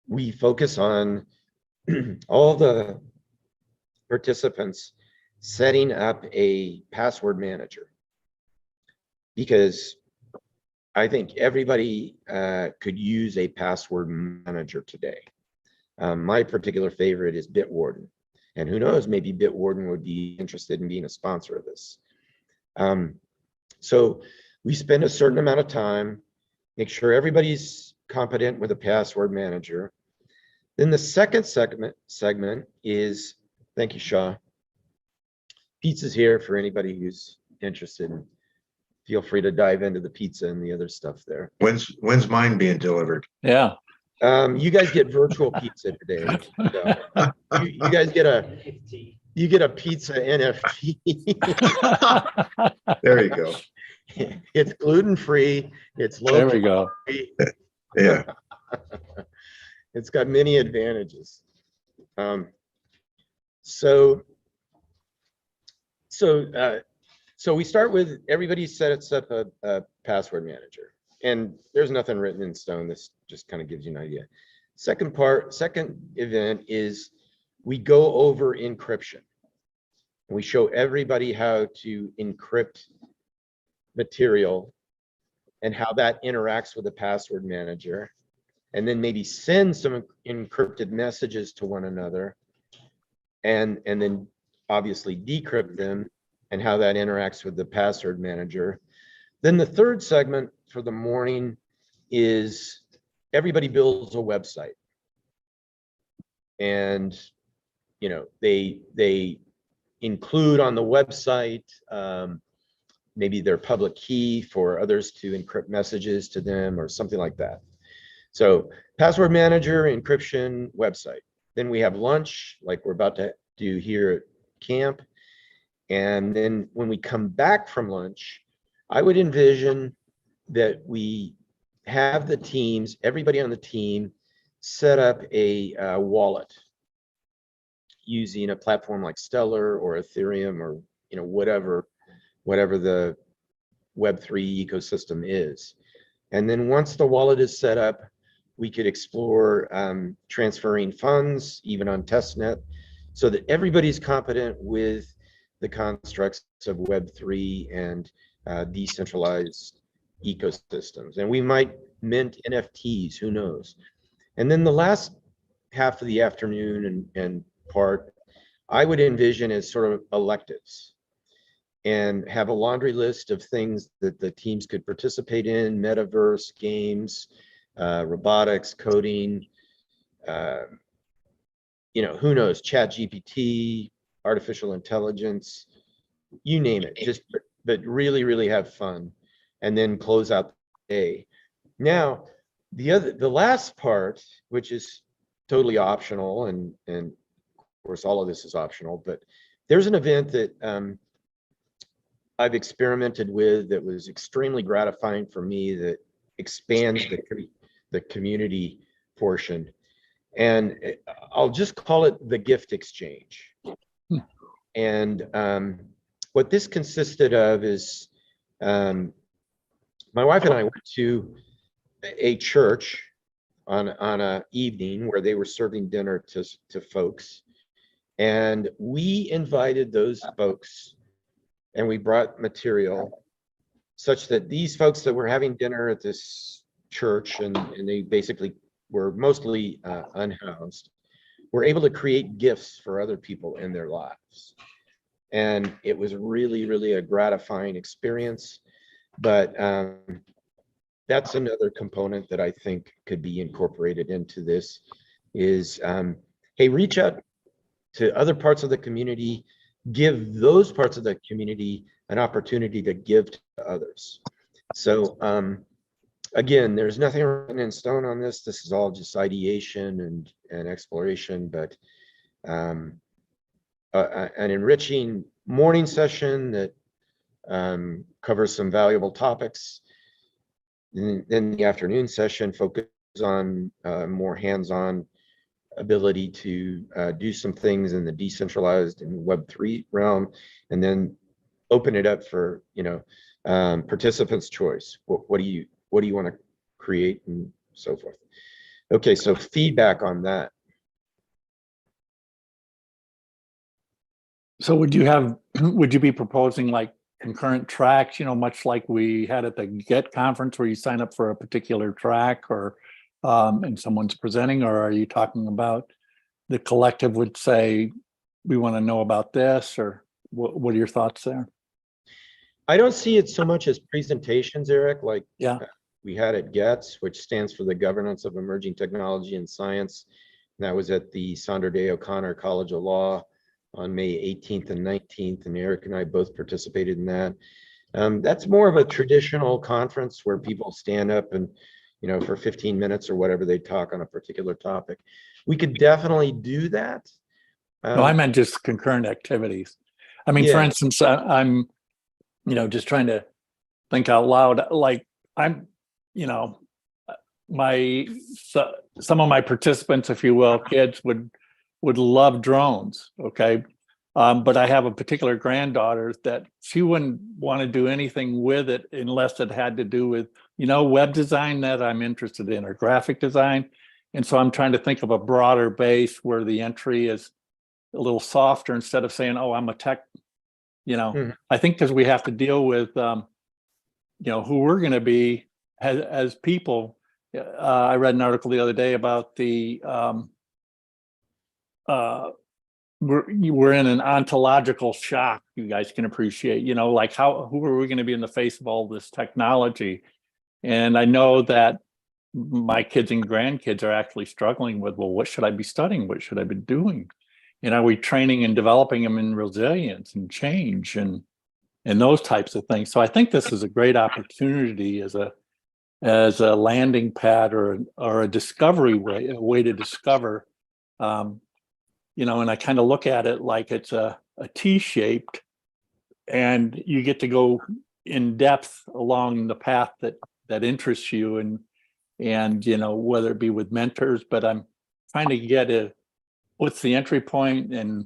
we focus on all the participants setting up a password manager, because I think everybody could use a password manager today. My particular favorite is Bitwarden, and who knows, maybe Bitwarden would be interested in being a sponsor of this. So we spend a certain amount of time, make sure everybody's competent with a password manager. Then the second segment is, thank you, Shaw. Pizza's here for anybody who's interested. Feel free to dive into the pizza and the other stuff there. When's mine being delivered? Yeah. You guys get virtual pizza today. So you guys get a pizza NFT. There you go. It's gluten-free. It's low. There we go. Yeah. It's got many advantages. So we start with everybody sets up a password manager, and there's nothing written in stone. This just kind of gives you an idea. Second event is we go over encryption. We show everybody how to encrypt material and how that interacts with the password manager, and then maybe send some encrypted messages to one another, and then obviously decrypt them and how that interacts with the password manager. Then the third segment for the morning is everybody builds a website, and they include on the website maybe their public key for others to encrypt messages to them or something like that. So password manager, encryption, website. Then we have lunch, like we're about to do here at camp. And then when we come back from lunch, I would envision that we have the teams, everybody on the team, set up a wallet using a platform like Stellar or Ethereum or whatever the Web3 ecosystem is. And then once the wallet is set up, we could explore transferring funds even on testnet, so that everybody's competent with the constructs of Web3 and decentralized ecosystems. And we might mint NFTs, who knows? And then the last half of the afternoon and part, I would envision as sort of electives, and have a laundry list of things that the teams could participate in: metaverse, games, robotics, coding, who knows, chat GPT, artificial intelligence, you name it, just but really, really have fun, and then close out the day. Now, the last part, which is totally optional, and of course all of this is optional, but there's an event that I've experimented with that was extremely gratifying for me, that expands the community portion, and I'll just call it the gift exchange. And what this consisted of is, my wife and I went to a church on a evening where they were serving dinner to folks, and we invited those folks, and we brought material such that these folks that were having dinner at this church, and they basically were mostly unhoused, were able to create gifts for other people in their lives. And it was really, really a gratifying experience. But that's another component that I think could be incorporated into this is, hey, reach out to other parts of the community, give those parts of the community an opportunity to give to others. So again, there's nothing written in stone on this. This is all just ideation and exploration, but an enriching morning session that covers some valuable topics. Then the afternoon session focuses on more hands-on ability to do some things in the decentralized and Web3 realm, and then open it up for participants' choice. What do you want to create, and so forth. Okay, so feedback on that. So would you be proposing like concurrent tracks, much like we had at the GET conference, where you sign up for a particular track, or and someone's presenting? Or are you talking about the collective would say, we want to know about this? Or what are your thoughts there? I don't see it so much as presentations, Eric, like we had at GETS, which stands for the Governance of Emerging Technology and Science. And that was at the Sandra Day O'Connor College of Law on May 18th and 19th, and Eric and I both participated in that. That's more of a traditional conference where people stand up and, for 15 minutes or whatever, they talk on a particular topic. We could definitely do that. No, I meant just concurrent activities. I mean, for instance, I'm, just trying to think out loud. Like I'm, some of my participants, if you will, kids would love drones. Okay. But I have a particular granddaughter that she wouldn't want to do anything with it unless it had to do with, web design that I'm interested in, or graphic design. And so I'm trying to think of a broader base where the entry is a little softer, instead of saying, oh, I'm a tech, I think, because we have to deal with, who we're going to be as people. I read an article the other day about we're in an ontological shock. You guys can appreciate, like who are we going to be in the face of all this technology? And I know that my kids and grandkids are actually struggling with, well, what should I be studying? What should I be doing? Are we training and developing them in resilience and change and those types of things? So I think this is a great opportunity as a landing pad or a discovery way, a way to discover, and I kind of look at it like it's a T-shaped, and you get to go in depth along the path that interests you, and you know, whether it be with mentors, but I'm trying to get what's the entry point and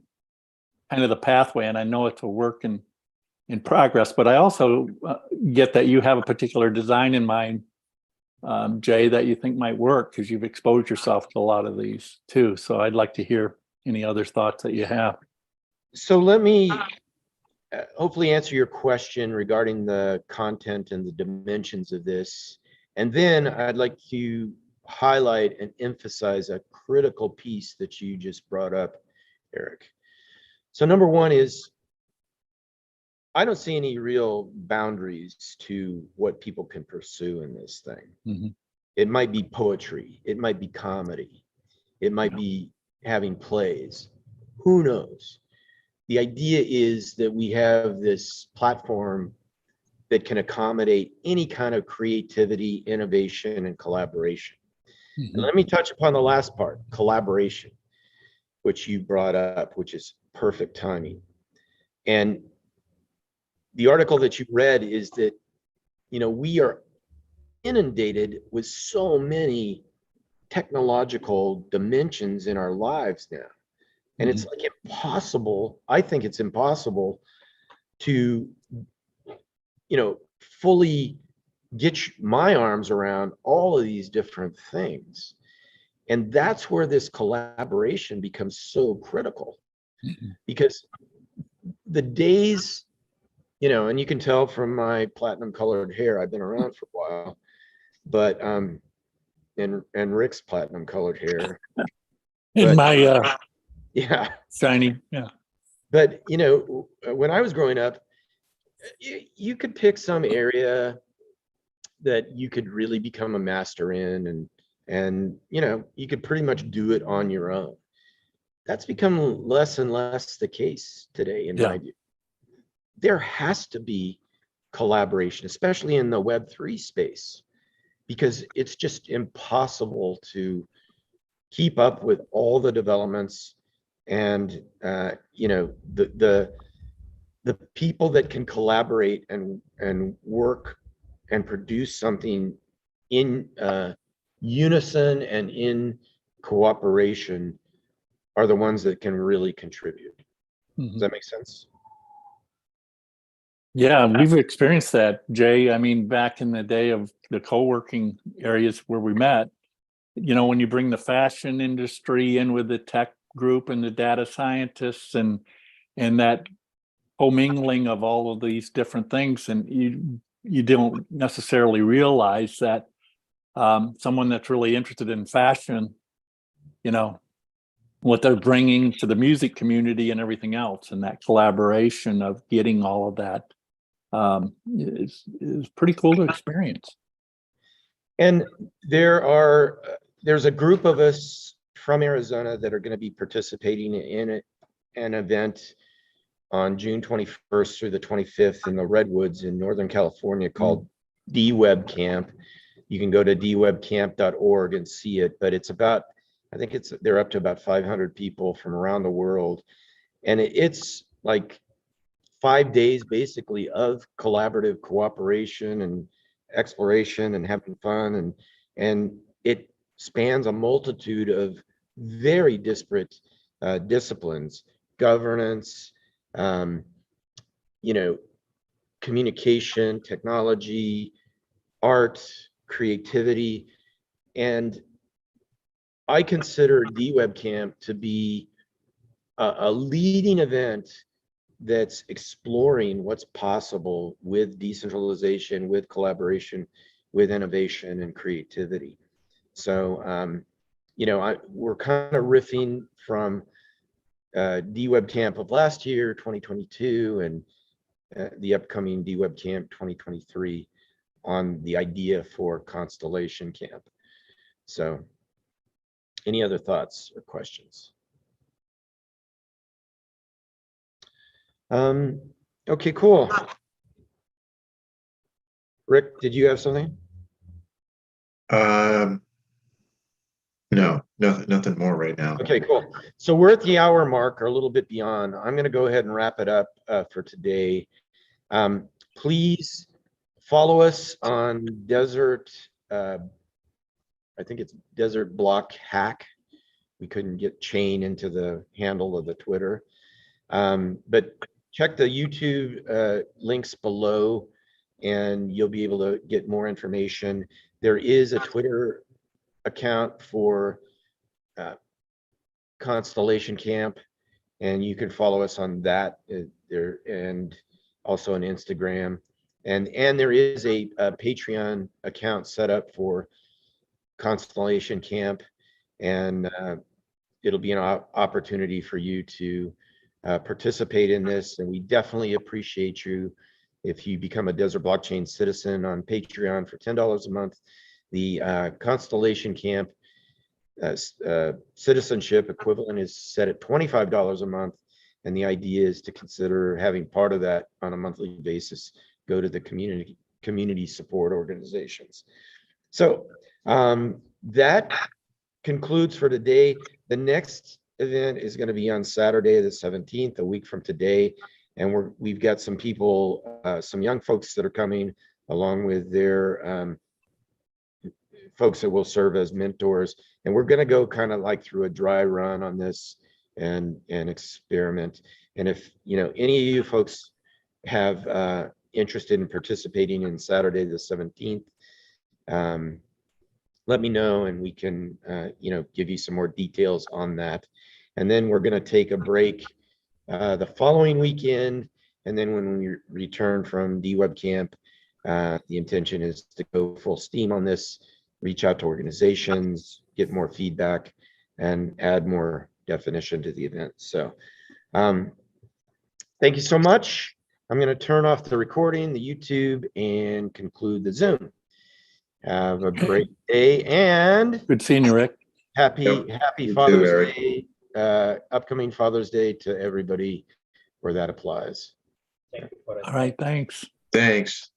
kind of the pathway. And I know it's a work in progress, but I also get that you have a particular design in mind, Jay, that you think might work because you've exposed yourself to a lot of these too. So I'd like to hear any other thoughts that you have. So let me hopefully answer your question regarding the content and the dimensions of this. And then I'd like to highlight and emphasize a critical piece that you just brought up, Eric. So number one is, I don't see any real boundaries to what people can pursue in this thing. Mm-hmm. It might be poetry, it might be comedy, it might be having plays, who knows? The idea is that we have this platform that can accommodate any kind of creativity, innovation, and collaboration. Mm-hmm. And let me touch upon the last part, collaboration, which you brought up, which is perfect timing. And the article that you read is that, you know, we are inundated with so many technological dimensions in our lives now. And it's like impossible, I think it's impossible to, you know, fully get my arms around all of these different things. And that's where this collaboration becomes so critical, because the days, you know, and you can tell from my platinum colored hair, I've been around for a while, but and Rick's platinum colored hair. In But, my yeah, shiny, yeah. but you know, when I was growing up, you could pick some area that you could really become a master in, and you know, you could pretty much do it on your own. That's become less and less the case today, in my view. There has to be collaboration, especially in the Web3 space, because it's just impossible to keep up with all the developments and you know, the people that can collaborate and work and produce something in unison and in cooperation are the ones that can really contribute. Does that make sense? Yeah, we've experienced that, Jay. I mean, back in the day of the co-working areas where we met, you know, when you bring the fashion industry in with the tech group and the data scientists and that commingling of all of these different things, and you don't necessarily realize that someone that's really interested in fashion, you know, what they're bringing to the music community and everything else, and that collaboration of getting all of that is pretty cool to experience. And there's a group of us from Arizona that are going to be participating in an event on June 21st through the 25th in the Redwoods in Northern California called DWeb Camp. You can go to dwebcamp.org and see it, but it's about, I think they're up to about 500 people from around the world. And it's like 5 days basically of collaborative cooperation and exploration and having fun, and it spans a multitude of very disparate disciplines: governance, you know, communication, technology, art, creativity. And I consider DWeb Camp to be a leading event that's exploring what's possible with decentralization, with collaboration, with innovation and creativity. So, you know, we're kind of riffing from DWeb Camp of last year, 2022, and the upcoming DWeb Camp 2023 on the idea for Constellation Camp. So, any other thoughts or questions? Okay, cool. Rick, did you have something? No, nothing more right now. Okay, cool. So we're at the hour mark or a little bit beyond. I'm going to go ahead and wrap it up for today. Please follow us on Desert. I think it's Desert Block Hack. We couldn't get chain into the handle of the Twitter. But check the YouTube links below and you'll be able to get more information. There is a Twitter account for Constellation Camp, and you can follow us on that there, and also on Instagram. And there is a Patreon account set up for Constellation Camp, and it'll be an opportunity for you to participate in this. And we definitely appreciate you if you become a Desert Blockchain citizen on Patreon for $10 a month. The Constellation Camp citizenship equivalent is set at $25 a month. And the idea is to consider having part of that on a monthly basis go to the community support organizations. So that concludes for today. The next event is going to be on Saturday, the 17th, a week from today. And we've got some people, some young folks that are coming along with their folks that will serve as mentors. And we're going to go kind of like through a dry run on this and experiment. And if, you know, any of you folks have interested in participating in Saturday, the 17th, let me know and we can, you know, give you some more details on that. And then we're going to take a break the following weekend. And then when we return from DWeb camp, the intention is to go full steam on this, reach out to organizations, get more feedback, and add more definition to the event. So thank you so much. I'm going to turn off the recording, the YouTube, and conclude the Zoom. Have a great day and Good seeing you, Rick. happy You Father's too, Eric. Day, upcoming Father's Day to everybody where that applies. Thank you for All right, thanks. Thanks.